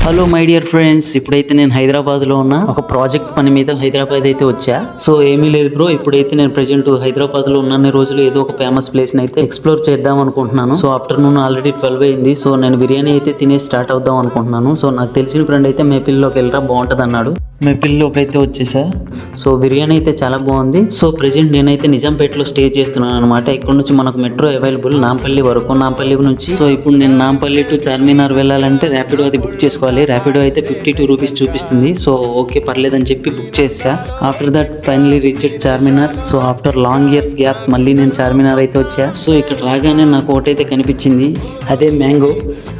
Hello my dear friends, ఇప్పుడైతే నేను హైదరాబాద్లో ఉన్న ఒక ప్రాజెక్ట్ పని మీద హైదరాబాద్ అయితే వచ్చా. సో ఏమీ లేదు బ్రో, ఇప్పుడైతే నేను ప్రెజెంట్ హైదరాబాద్లో ఉన్న రోజులు ఏదో ఒక ఫేమస్ ప్లేస్ అయితే ఎక్స్ప్లోర్ చేద్దాం అనుకుంటున్నాను. సో ఆఫ్టర్నూన్ ఆల్రెడీ 12 అయింది. సో నేను బిర్యానీ అయితే తినేసి స్టార్ట్ అవుదాం అనుకుంటున్నాను. సో నాకు తెలిసిన ఫ్రెండ్ అయితే మేపిల్లోకి వెళ్ళరా బాగుంటుంది అన్నాడు. మేపిల్లోకి అయితే వచ్చేసా. సో బిర్యానీ అయితే చాలా బాగుంది. సో ప్రెజెంట్ నేనైతే నిజాంపేటలో స్టే చేస్తున్నాను అనమాట. ఇక్కడ నుంచి మనకు మెట్రో అవైలబుల్ నాంపల్లి వరకు. నాంపల్లి నుంచి సో ఇప్పుడు నేను నాంపల్లి టు చార్మినార్ వెళ్ళాలంటే ర్యాపిడో అది బుక్ చేసుకోవాలి. ర్యాపిడో అయితే 52 రూపీస్ చూపిస్తుంది. సో ఓకే పర్లేదని చెప్పి బుక్ చేసా. After that finally reached Charminar. So after long years gap మళ్ళీ నేను చార్మినార్ అయితే వచ్చా. సో ఇక్కడ రాగానే నాకు ఒకటైతే కనిపించింది, అదే మ్యాంగో.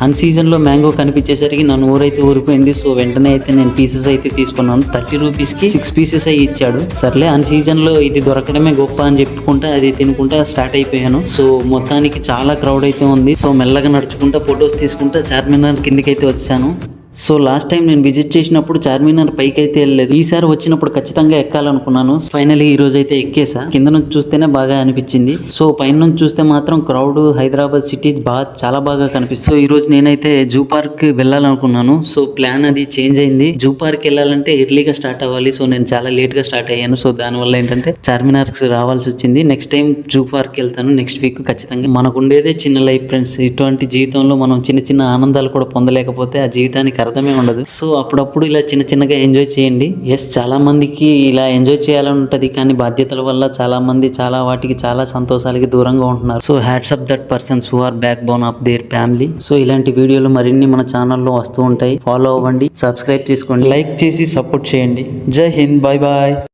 అన్ సీజన్లో మ్యాంగో కనిపించేసరికి నా ఊరైతే ఊరిపోయింది. సో వెంటనే అయితే నేను పీసెస్ అయితే తీసుకున్నాను. 30 రూపీస్కి 6 పీసెస్ అయి ఇచ్చాడు. సర్లే అన్ సీజన్లో ఇది దొరకడమే గొప్ప అని చెప్పుకుంటా అది తినుకుంటా స్టార్ట్ అయిపోయాను. సో మొత్తానికి చాలా క్రౌడ్ అయితే ఉంది. సో మెల్లగా నడుచుకుంటా ఫొటోస్ తీసుకుంటా చార్మినార్ కిందకి అయితే వచ్చాను. సో లాస్ట్ టైం నేను విజిట్ చేసినప్పుడు చార్మినార్ పైకి అయితే వెళ్ళలేదు. ఈసారి వచ్చినప్పుడు ఖచ్చితంగా ఎక్కాలనుకున్నాను. ఫైనలీ ఈ రోజు అయితే ఎక్కేసా. కింద నుంచి చూస్తేనే బాగా అనిపించింది. సో పైన నుంచి చూస్తే మాత్రం క్రౌడ్ హైదరాబాద్ సిటీ చాలా బాగా కనిపిస్తుంది. సో ఈ రోజు నేనైతే జూ పార్క్ వెళ్ళాలనుకున్నాను. సో ప్లాన్ అది చేంజ్ అయింది. జూ పార్క్ వెళ్ళాలంటే ఎర్లీగా స్టార్ట్ అవ్వాలి. సో నేను చాలా లేట్ గా స్టార్ట్ అయ్యాను. సో దానివల్ల ఏంటంటే చార్మినార్ రావాల్సి వచ్చింది. నెక్స్ట్ టైం జూ పార్క్ వెళ్తాను నెక్స్ట్ వీక్ ఖచ్చితంగా. మనకు ఉండేదే చిన్న లైఫ్ ఫ్రెండ్స్. ఇటువంటి జీవితంలో మనం చిన్న చిన్న ఆనందాలు కూడా పొందలేకపోతే ఆ జీవితానికి అర్థమే ఉండదు. సో అప్పుడప్పుడు ఇలా చిన్న చిన్నగా ఎంజాయ్ చేయండి. ఎస్, చాలా మందికి ఇలా ఎంజాయ్ చేయాలని ఉంటది, కానీ బాధ్యతల వల్ల చాలా మంది చాలా వాటికి చాలా సంతోషాలకి దూరంగా ఉంటున్నారు. So hats off that persons who are backbone of their family. So ఇలాంటి వీడియోలు మరిన్ని మన ఛానల్లో వస్తూ ఉంటాయి. ఫాలో అవ్వండి, సబ్స్క్రైబ్ చేసుకోండి, లైక్ చేసి సపోర్ట్ చేయండి. జై హింద్, బాయ్ బాయ్.